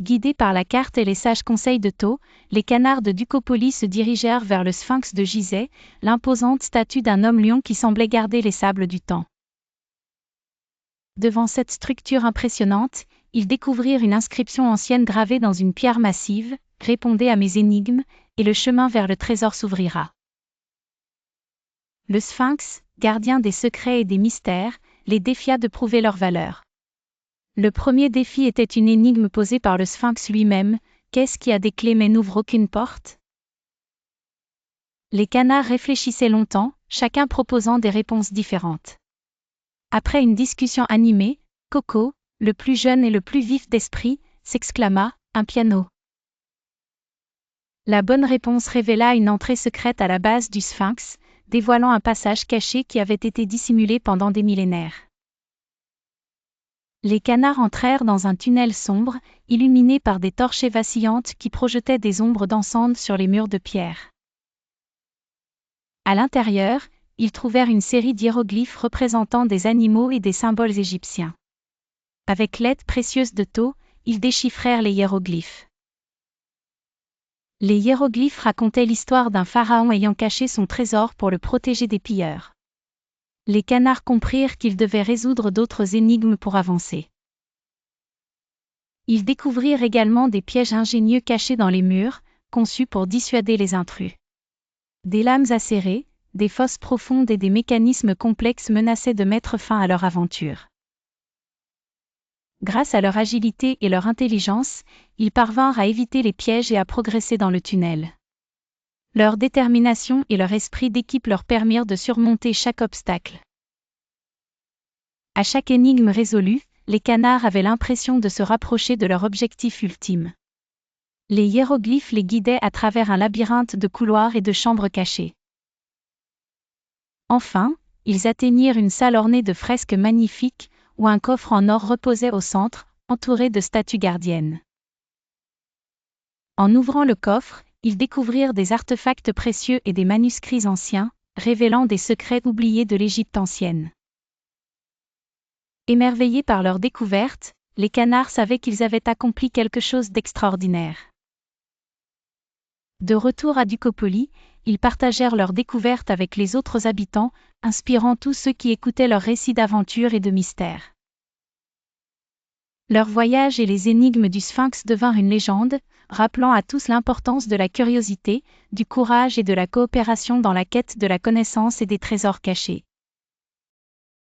Guidés par la carte et les sages conseils de Thoth, les canards de Ducopoli se dirigèrent vers le sphinx de Gizeh, l'imposante statue d'un homme lion qui semblait garder les sables du temps. Devant cette structure impressionnante, ils découvrirent une inscription ancienne gravée dans une pierre massive, « Répondez à mes énigmes, et le chemin vers le trésor s'ouvrira ». Le sphinx, gardien des secrets et des mystères, les défia de prouver leur valeur. Le premier défi était une énigme posée par le sphinx lui-même, « Qu'est-ce qui a des clés mais n'ouvre aucune porte ?» Les canards réfléchissaient longtemps, chacun proposant des réponses différentes. Après une discussion animée, Coco, le plus jeune et le plus vif d'esprit, s'exclama « Un piano !» La bonne réponse révéla une entrée secrète à la base du sphinx, dévoilant un passage caché qui avait été dissimulé pendant des millénaires. Les canards entrèrent dans un tunnel sombre, illuminé par des torchées vacillantes qui projetaient des ombres dansantes sur les murs de pierre. À l'intérieur, ils trouvèrent une série d'hiéroglyphes représentant des animaux et des symboles égyptiens. Avec l'aide précieuse de Thoth, ils déchiffrèrent les hiéroglyphes. Les hiéroglyphes racontaient l'histoire d'un pharaon ayant caché son trésor pour le protéger des pilleurs. Les canards comprirent qu'ils devaient résoudre d'autres énigmes pour avancer. Ils découvrirent également des pièges ingénieux cachés dans les murs, conçus pour dissuader les intrus. Des lames acérées, des fosses profondes et des mécanismes complexes menaçaient de mettre fin à leur aventure. Grâce à leur agilité et leur intelligence, ils parvinrent à éviter les pièges et à progresser dans le tunnel. Leur détermination et leur esprit d'équipe leur permirent de surmonter chaque obstacle. À chaque énigme résolue, les canards avaient l'impression de se rapprocher de leur objectif ultime. Les hiéroglyphes les guidaient à travers un labyrinthe de couloirs et de chambres cachées. Enfin, ils atteignirent une salle ornée de fresques magnifiques, où un coffre en or reposait au centre, entouré de statues gardiennes. En ouvrant le coffre, ils découvrirent des artefacts précieux et des manuscrits anciens, révélant des secrets oubliés de l'Égypte ancienne. Émerveillés par leur découverte, les canards savaient qu'ils avaient accompli quelque chose d'extraordinaire. De retour à Ducopoli, ils partagèrent leur découverte avec les autres habitants, inspirant tous ceux qui écoutaient leurs récits d'aventure et de mystère. Leur voyage et les énigmes du Sphinx devinrent une légende, rappelant à tous l'importance de la curiosité, du courage et de la coopération dans la quête de la connaissance et des trésors cachés.